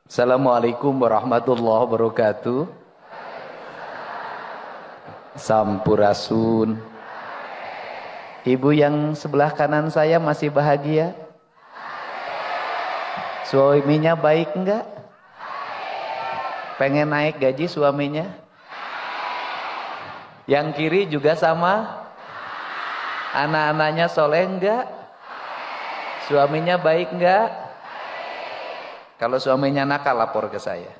Assalamualaikum warahmatullahi wabarakatuh. Sampurasun. Ibu yang sebelah kanan saya masih bahagia? Suaminya baik enggak? Pengen naik gaji suaminya? Yang kiri juga sama? Anak-anaknya soleh enggak? Suaminya baik enggak? Kalau suaminya nakal lapor ke saya.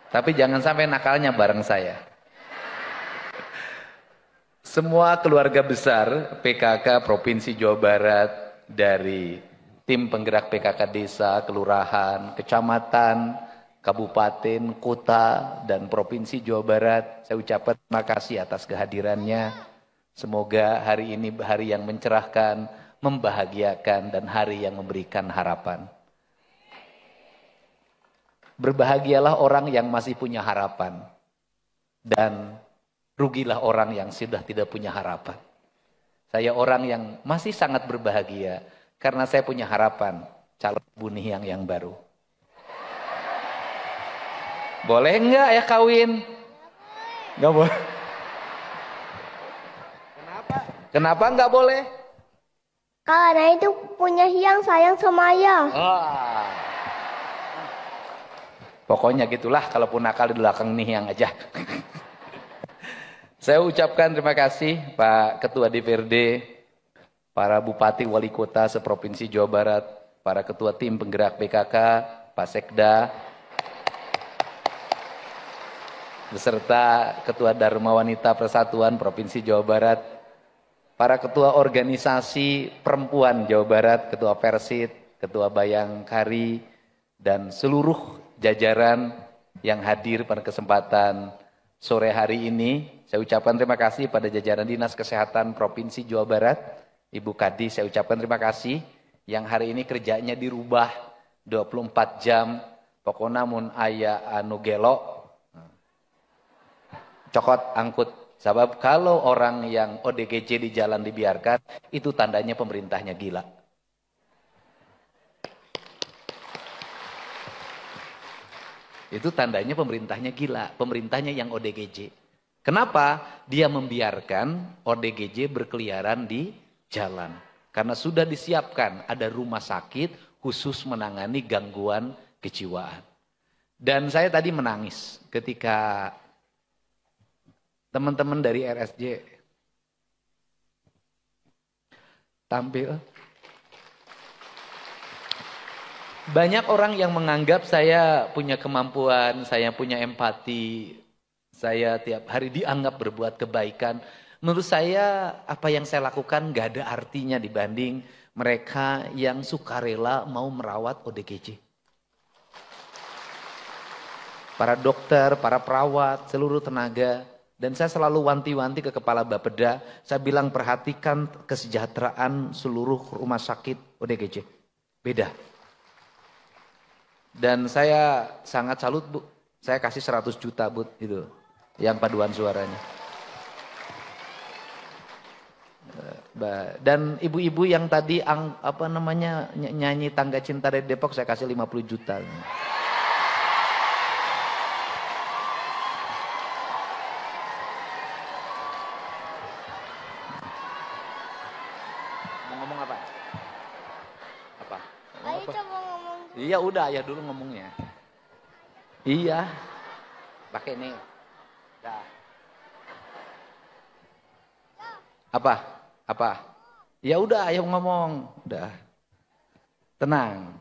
Tapi jangan sampai nakalnya bareng saya. Semua keluarga besar PKK Provinsi Jawa Barat, dari tim penggerak PKK desa, kelurahan, kecamatan, kabupaten, kota, dan Provinsi Jawa Barat, saya ucapkan terima kasih atas kehadirannya. Semoga hari ini hari yang mencerahkan, membahagiakan, dan hari yang memberikan harapan. Berbahagialah orang yang masih punya harapan, dan rugilah orang yang sudah tidak punya harapan. Saya orang yang masih sangat berbahagia karena saya punya harapan calon Ibu Nihiang yang baru. Boleh enggak ya kawin? Enggak boleh. Kenapa enggak boleh? Karena itu punya Hyang sayang sama ayah. Pokoknya gitulah, kalaupun nakal di belakang Nihiang aja. Saya ucapkan terima kasih Pak Ketua DPRD, para Bupati Wali Kota seprovinsi Jawa Barat, para Ketua Tim Penggerak PKK, Pak Sekda, beserta Ketua Dharma Wanita Persatuan Provinsi Jawa Barat, para Ketua Organisasi Perempuan Jawa Barat, Ketua Persit, Ketua Bayangkari, dan seluruh jajaran yang hadir pada kesempatan sore hari ini. Saya ucapkan terima kasih pada jajaran Dinas Kesehatan Provinsi Jawa Barat, Ibu Kadis, saya ucapkan terima kasih yang hari ini kerjanya dirubah 24 jam, pokoknya mun aya anu gelo, cokot angkut. Sebab kalau orang yang ODGJ di jalan dibiarkan, itu tandanya pemerintahnya gila. Itu tandanya pemerintahnya gila, pemerintahnya yang ODGJ. Kenapa? Dia membiarkan ODGJ berkeliaran di jalan. Karena sudah disiapkan ada rumah sakit khusus menangani gangguan kejiwaan. Dan saya tadi menangis ketika teman-teman dari RSJ tampil. Banyak orang yang menganggap saya punya kemampuan, saya punya empati, saya tiap hari dianggap berbuat kebaikan. Menurut saya apa yang saya lakukan gak ada artinya dibanding mereka yang sukarela mau merawat ODGJ. Para dokter, para perawat, seluruh tenaga. Dan saya selalu wanti-wanti ke Kepala Bapeda, saya bilang perhatikan kesejahteraan seluruh rumah sakit ODGJ. Beda. Dan saya sangat salut Bu, saya kasih 100 juta Bu, itu yang paduan suaranya. Dan ibu-ibu yang tadi nyanyi Tangga Cinta dari Depok, saya kasih 50 juta. Mau ngomong apa? Apa? Ayo coba ngomong. Iya udah, ayah dulu ngomongnya. Iya. Pakai ini. Dah. Apa? Ya udah, ayah ngomong. Udah. Tenang.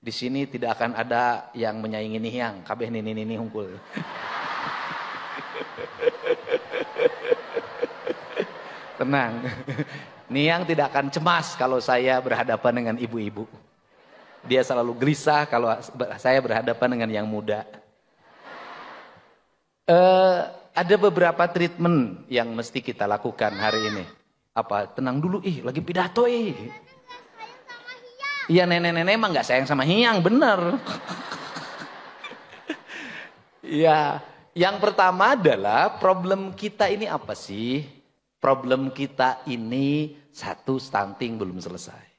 Di sini tidak akan ada yang menyaingi Nihiang. Kabeh nini hungkul. Tenang. Nihiang tidak akan cemas kalau saya berhadapan dengan ibu-ibu. Dia selalu gelisah kalau saya berhadapan dengan yang muda. Ada beberapa treatment yang mesti kita lakukan hari ini. Apa? Tenang dulu, lagi pidato Iya, nenek-nenek emang gak sayang sama Hyang, bener. Ya, yang pertama adalah problem kita ini apa sih? Problem kita ini satu, stunting belum selesai.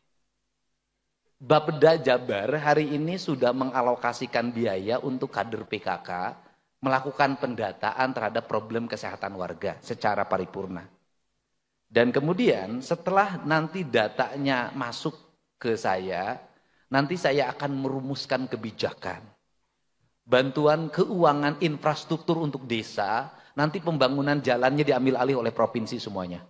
Bapeda Jabar hari ini sudah mengalokasikan biaya untuk kader PKK melakukan pendataan terhadap problem kesehatan warga secara paripurna. Dan kemudian setelah nanti datanya masuk ke saya, nanti saya akan merumuskan kebijakan. Bantuan keuangan infrastruktur untuk desa, nanti pembangunan jalannya diambil alih oleh provinsi semuanya.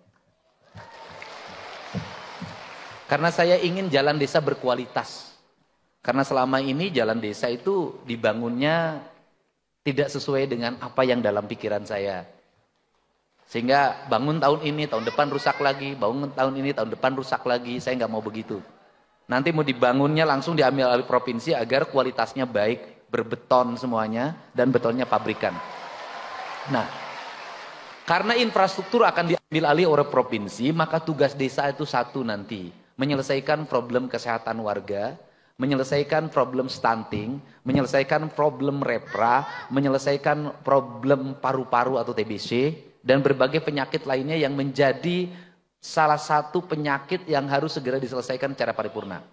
Karena saya ingin jalan desa berkualitas. Karena selama ini jalan desa itu dibangunnya tidak sesuai dengan apa yang dalam pikiran saya. Sehingga bangun tahun ini, tahun depan rusak lagi, bangun tahun ini, tahun depan rusak lagi. Saya nggak mau begitu. Nanti mau dibangunnya langsung diambil alih provinsi agar kualitasnya baik, berbeton semuanya, dan betonnya pabrikan. Nah, karena infrastruktur akan diambil alih oleh provinsi, maka tugas desa itu satu nanti. Menyelesaikan problem kesehatan warga, menyelesaikan problem stunting, menyelesaikan problem repra, menyelesaikan problem paru-paru atau TBC, dan berbagai penyakit lainnya yang menjadi salah satu penyakit yang harus segera diselesaikan secara paripurna.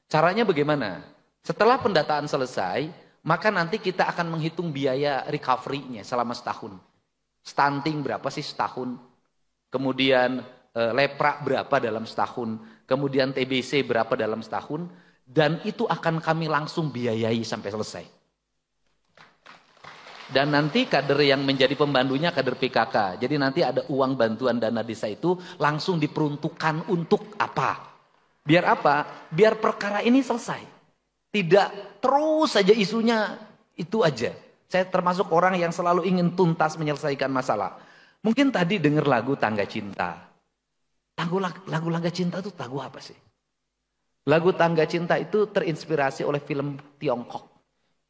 Caranya bagaimana? Setelah pendataan selesai, maka nanti kita akan menghitung biaya recovery-nya selama setahun. Stunting berapa sih setahun? Kemudian lepra berapa dalam setahun? Kemudian TBC berapa dalam setahun? Dan itu akan kami langsung biayai sampai selesai. Dan nanti kader yang menjadi pembantunya kader PKK. Jadi nanti ada uang bantuan dana desa itu langsung diperuntukkan untuk apa? Biar apa? Biar perkara ini selesai. Tidak terus saja isunya itu aja. Saya termasuk orang yang selalu ingin tuntas menyelesaikan masalah. Mungkin tadi dengar lagu Tangga Cinta. Lagu Tangga Cinta itu lagu apa sih? Lagu Tangga Cinta itu terinspirasi oleh film Tiongkok.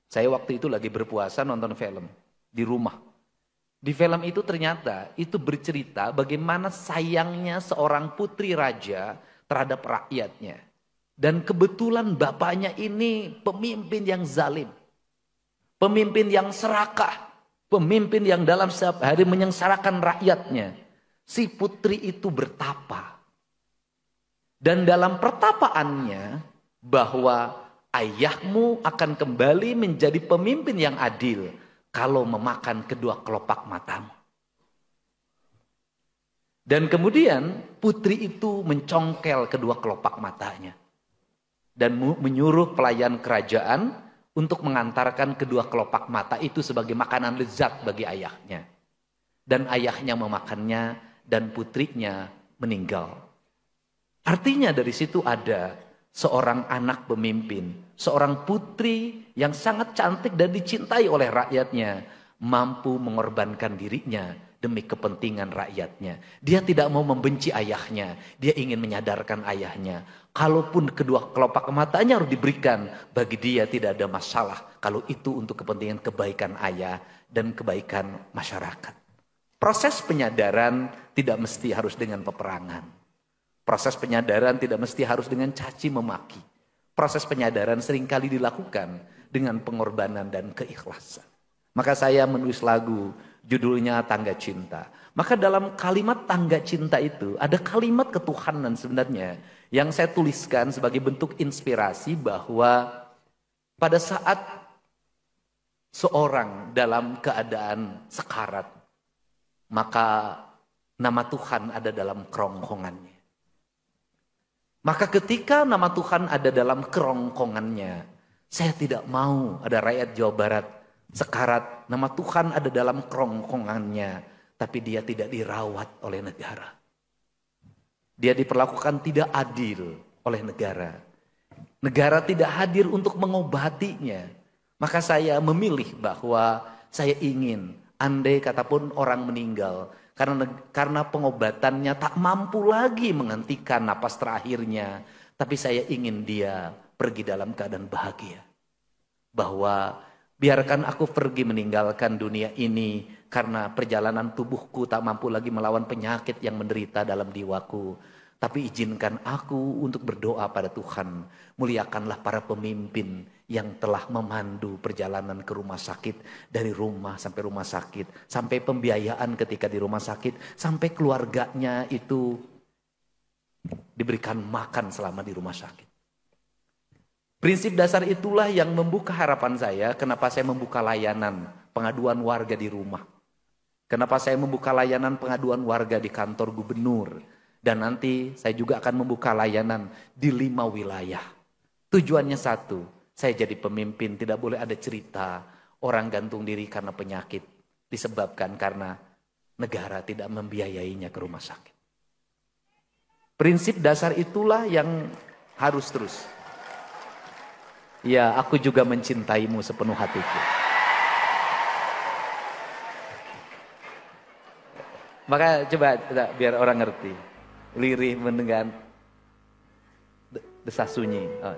Saya waktu itu lagi berpuasa nonton film di rumah. Di film itu ternyata itu bercerita bagaimana sayangnya seorang putri raja terhadap rakyatnya. Dan kebetulan bapaknya ini pemimpin yang zalim. Pemimpin yang serakah. Pemimpin yang dalam setiap hari menyengsarakan rakyatnya. Si putri itu bertapa. Dan dalam pertapaannya bahwa ayahmu akan kembali menjadi pemimpin yang adil kalau memakan kedua kelopak matamu. Dan kemudian putri itu mencongkel kedua kelopak matanya. Dan menyuruh pelayan kerajaan untuk mengantarkan kedua kelopak mata itu sebagai makanan lezat bagi ayahnya. Dan ayahnya memakannya dan putrinya meninggal. Artinya dari situ ada seorang anak pemimpin, seorang putri yang sangat cantik dan dicintai oleh rakyatnya, mampu mengorbankan dirinya demi kepentingan rakyatnya. Dia tidak mau membenci ayahnya, dia ingin menyadarkan ayahnya. Kalaupun kedua kelopak matanya harus diberikan, bagi dia tidak ada masalah kalau itu untuk kepentingan kebaikan ayah dan kebaikan masyarakat. Proses penyadaran tidak mesti harus dengan peperangan. Proses penyadaran tidak mesti harus dengan caci memaki. Proses penyadaran seringkali dilakukan dengan pengorbanan dan keikhlasan. Maka saya menulis lagu judulnya Tangga Cinta. Maka dalam kalimat Tangga Cinta itu ada kalimat ketuhanan sebenarnya yang saya tuliskan sebagai bentuk inspirasi bahwa pada saat seorang dalam keadaan sekarat, maka nama Tuhan ada dalam kerongkongannya. Maka ketika nama Tuhan ada dalam kerongkongannya, saya tidak mau ada rakyat Jawa Barat sekarat, nama Tuhan ada dalam kerongkongannya, tapi dia tidak dirawat oleh negara. Dia diperlakukan tidak adil oleh negara. Negara tidak hadir untuk mengobatinya. Maka saya memilih bahwa saya ingin, andai katapun orang meninggal, karena pengobatannya tak mampu lagi menghentikan napas terakhirnya. Tapi saya ingin dia pergi dalam keadaan bahagia. Bahwa biarkan aku pergi meninggalkan dunia ini karena perjalanan tubuhku tak mampu lagi melawan penyakit yang menderita dalam jiwaku. Tapi izinkan aku untuk berdoa pada Tuhan. Muliakanlah para pemimpin yang telah memandu perjalanan ke rumah sakit. Dari rumah sampai rumah sakit. Sampai pembiayaan ketika di rumah sakit. Sampai keluarganya itu diberikan makan selama di rumah sakit. Prinsip dasar itulah yang membuka harapan saya, kenapa saya membuka layanan pengaduan warga di rumah. Kenapa saya membuka layanan pengaduan warga di kantor gubernur. Dan nanti saya juga akan membuka layanan di 5 wilayah. Tujuannya satu, saya jadi pemimpin, tidak boleh ada cerita orang gantung diri karena penyakit. Disebabkan karena negara tidak membiayainya ke rumah sakit. Prinsip dasar itulah yang harus terus. Ya, aku juga mencintaimu sepenuh hatiku. Maka coba biar orang ngerti. Lirih mendengar desah sunyi. Oh.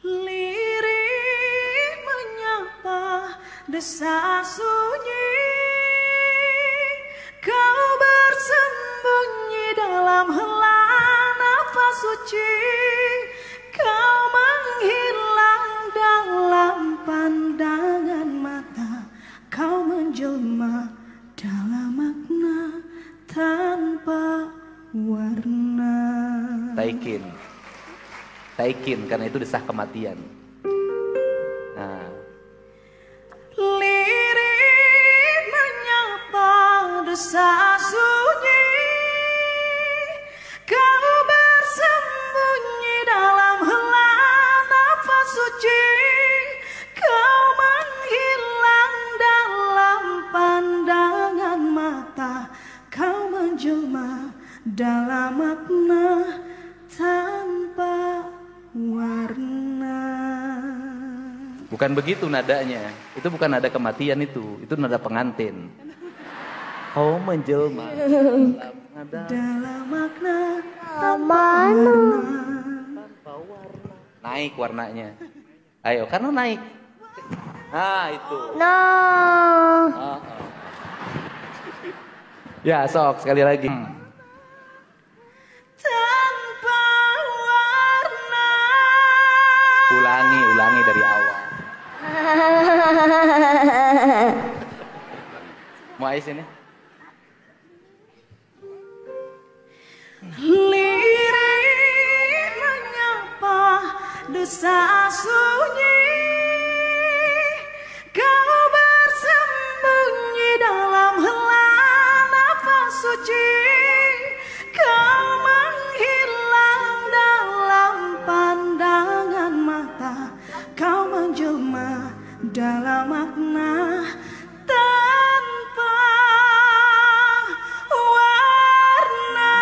Lirih menyapa desah sunyi, kau bersembunyi dalam helaan nafas suci, kau menghilang dalam pandangan mata, kau menjelma dalam makna tanpa warna. Taikin, karena itu desah kematian. Nah. Lirih menyapa desah sunyi, kau bersembunyi dalam helaan nafas suci, kau menghilang dalam pandangan mata, kau menjelma dalam makna tanpa warna. Bukan begitu nadanya. Itu bukan nada kematian itu nada pengantin. Kau menjelma dalam makna Mana? tanpa warna. Naik warnanya. Ayo, karena naik. Nah, itu. Nah. Oh. Ya, sok sekali lagi. tanpa warna. Ulangi dari awal. Mau Ais ini? Lirih menyapa desah sunyi, kau bersembunyi dalam helaan nafas suci, kau menghilang dalam pandangan mata, kau menjelma dalam makna tanpa warna.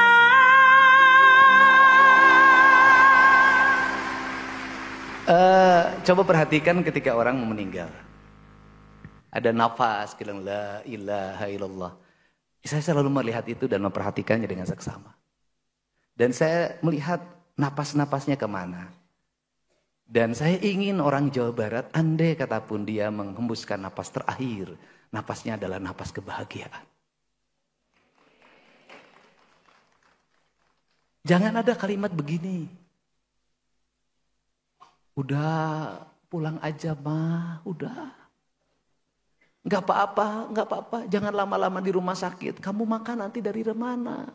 Coba perhatikan ketika orang mau meninggal. Ada nafas, bilang la ilaha illallah. Saya selalu melihat itu dan memperhatikannya dengan seksama. Dan saya melihat napas-napasnya kemana. Dan saya ingin orang Jawa Barat, andai kata pun dia menghembuskan napas terakhir, napasnya adalah napas kebahagiaan. Jangan ada kalimat begini. Udah pulang aja mah, udah. Enggak apa-apa. Jangan lama-lama di rumah sakit. Kamu makan nanti dari mana?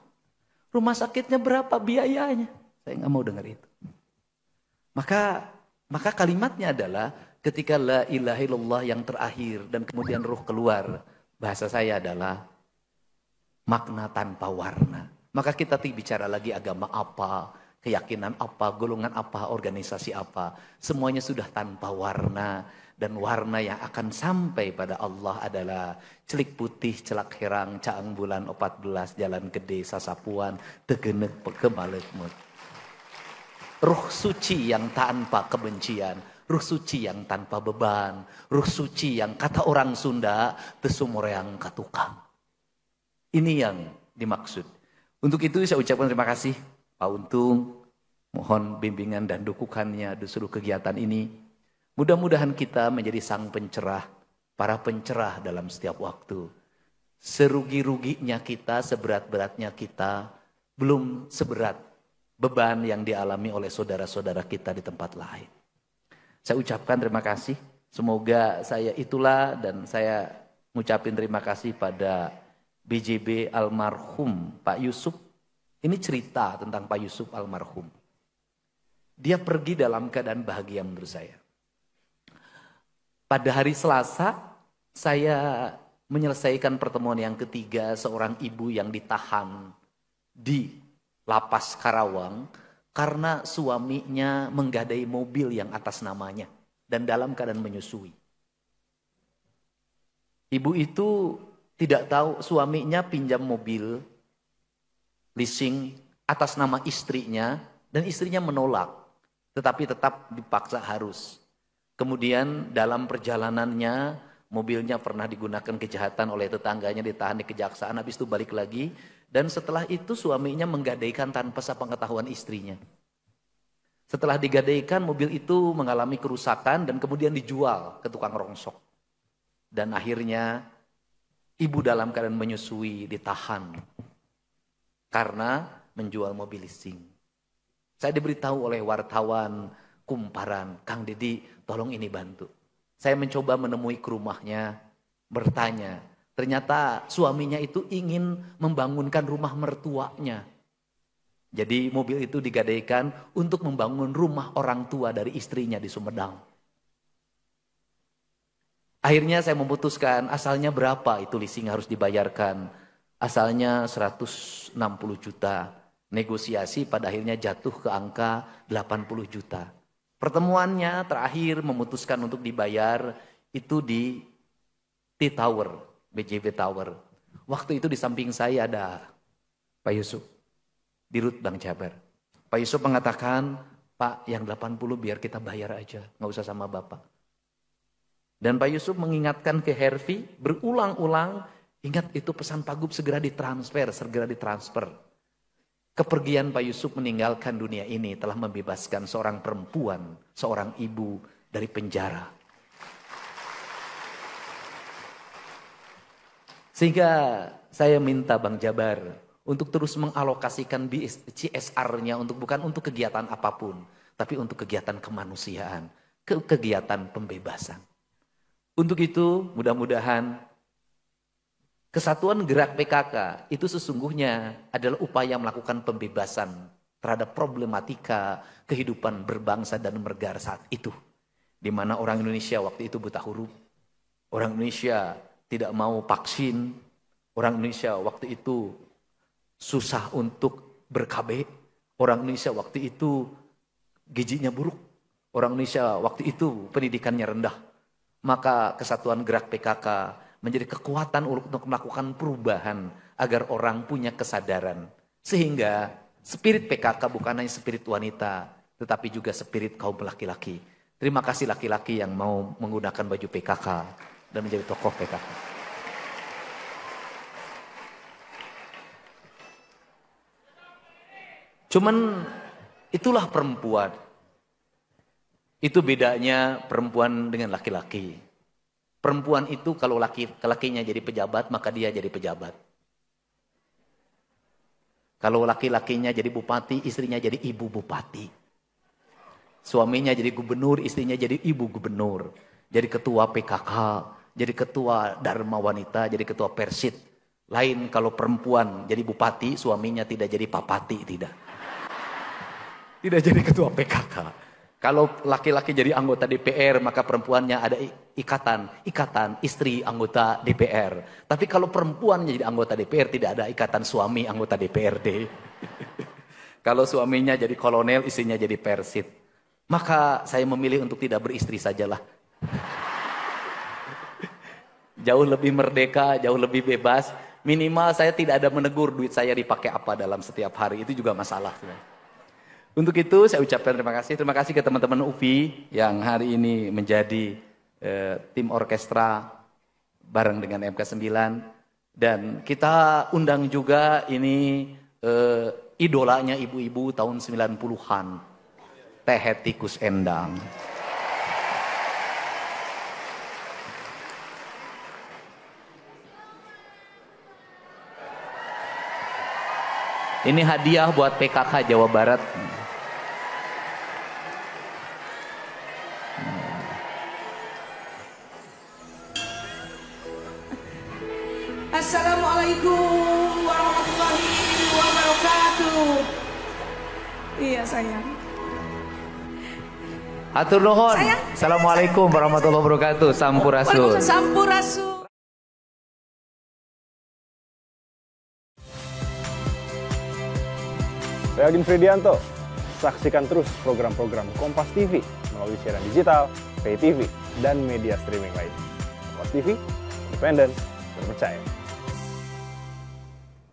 Rumah sakitnya berapa biayanya? Saya nggak mau dengar itu. Maka kalimatnya adalah ketika la ilaha illallah yang terakhir dan kemudian ruh keluar. Bahasa saya adalah makna tanpa warna. Maka kita bicara lagi agama apa, keyakinan apa, golongan apa, organisasi apa. Semuanya sudah tanpa warna. Dan warna yang akan sampai pada Allah adalah celik putih, celak herang, caang bulan 14, jalan gede, sasapuan, tegenek kemalekmut. Ruh suci yang tanpa kebencian, ruh suci yang tanpa beban, ruh suci yang kata orang Sunda, tesumoreang katukang. Ini yang dimaksud. Untuk itu saya ucapkan terima kasih Pak Untung, mohon bimbingan dan dukungannya di seluruh kegiatan ini. Mudah-mudahan kita menjadi sang pencerah, para pencerah dalam setiap waktu. Serugi-ruginya kita, seberat-beratnya kita, belum seberat beban yang dialami oleh saudara-saudara kita di tempat lain. Saya ucapkan terima kasih. Semoga saya itulah dan saya ngucapin terima kasih pada BJB almarhum Pak Yusuf. Ini cerita tentang Pak Yusuf almarhum. Dia pergi dalam keadaan bahagia menurut saya. Pada hari Selasa, saya menyelesaikan pertemuan yang ketiga seorang ibu yang ditahan di Lapas Karawang karena suaminya menggadai mobil yang atas namanya dan dalam keadaan menyusui. Ibu itu tidak tahu suaminya pinjam mobil leasing atas nama istrinya dan istrinya menolak, tetapi tetap dipaksa harus. Kemudian dalam perjalanannya mobilnya pernah digunakan kejahatan oleh tetangganya, ditahan di kejaksaan, habis itu balik lagi. Dan setelah itu suaminya menggadaikan tanpa sepengetahuan istrinya. Setelah digadaikan mobil itu mengalami kerusakan dan kemudian dijual ke tukang rongsok. Dan akhirnya ibu dalam keadaan menyusui ditahan karena menjual mobil leasing. Saya diberitahu oleh wartawan Kumparan, Kang Didi tolong ini bantu. Saya mencoba menemui ke rumahnya, bertanya. Ternyata suaminya itu ingin membangunkan rumah mertuanya. Jadi mobil itu digadaikan untuk membangun rumah orang tua dari istrinya di Sumedang. Akhirnya saya memutuskan asalnya berapa itu leasing harus dibayarkan. Asalnya 160 juta. Negosiasi pada akhirnya jatuh ke angka 80 juta. Pertemuannya terakhir memutuskan untuk dibayar itu di T-Tower, BJB Tower. Waktu itu di samping saya ada Pak Yusuf, Dirut Bank Jabar. Pak Yusuf mengatakan, Pak yang 80 biar kita bayar aja, nggak usah sama Bapak. Dan Pak Yusuf mengingatkan ke Hervi berulang-ulang, ingat itu pesan Pak Gub segera ditransfer. Kepergian Pak Yusuf meninggalkan dunia ini telah membebaskan seorang perempuan, seorang ibu dari penjara. Sehingga saya minta Bank Jabar untuk terus mengalokasikan CSR-nya bukan untuk kegiatan apapun, tapi untuk kegiatan kemanusiaan, kegiatan pembebasan. Untuk itu mudah-mudahan Kesatuan Gerak PKK itu sesungguhnya adalah upaya melakukan pembebasan terhadap problematika kehidupan berbangsa dan bernegara saat itu. Di mana orang Indonesia waktu itu buta huruf, orang Indonesia tidak mau vaksin, orang Indonesia waktu itu susah untuk ber-KB, orang Indonesia waktu itu gizinya buruk, orang Indonesia waktu itu pendidikannya rendah. Maka Kesatuan Gerak PKK menjadi kekuatan untuk melakukan perubahan agar orang punya kesadaran. Sehingga spirit PKK bukan hanya spirit wanita, tetapi juga spirit kaum laki-laki. Terima kasih laki-laki yang mau menggunakan baju PKK dan menjadi tokoh PKK. Cuman itulah perempuan. Itu bedanya perempuan dengan laki-laki. Perempuan itu kalau laki-lakinya jadi pejabat, maka dia jadi pejabat. Kalau laki-lakinya jadi bupati, istrinya jadi ibu bupati. Suaminya jadi gubernur, istrinya jadi ibu gubernur. Jadi ketua PKK, jadi ketua Dharma Wanita, jadi ketua Persit. Lain kalau perempuan jadi bupati, suaminya tidak jadi papati, tidak. Tidak jadi ketua PKK. Kalau laki-laki jadi anggota DPR, maka perempuannya ada ikatan istri anggota DPR. Tapi kalau perempuan jadi anggota DPR, tidak ada ikatan suami anggota DPRD. Kalau suaminya jadi kolonel, istrinya jadi persit. Maka saya memilih untuk tidak beristri sajalah. Jauh lebih merdeka, jauh lebih bebas. Minimal saya tidak ada menegur duit saya dipakai apa dalam setiap hari. Itu juga masalah. Untuk itu saya ucapkan terima kasih. Terima kasih ke teman-teman UPI yang hari ini menjadi tim orkestra bareng dengan MK9. Dan kita undang juga ini idolanya ibu-ibu tahun 90-an. Teh Tikus Endang. Ini hadiah buat PKK Jawa Barat. Assalamualaikum warahmatullahi wabarakatuh. Iya sayang. Atur nuhun. Sayang. Assalamualaikum warahmatullahi wabarakatuh. Sampurasun. Waalaikumsalam. Sampurasun. Saya Agin Fridianto. Saksikan terus program-program Kompas TV melalui siaran digital, pay TV, dan media streaming lain. Kompas TV, independen, terpercaya.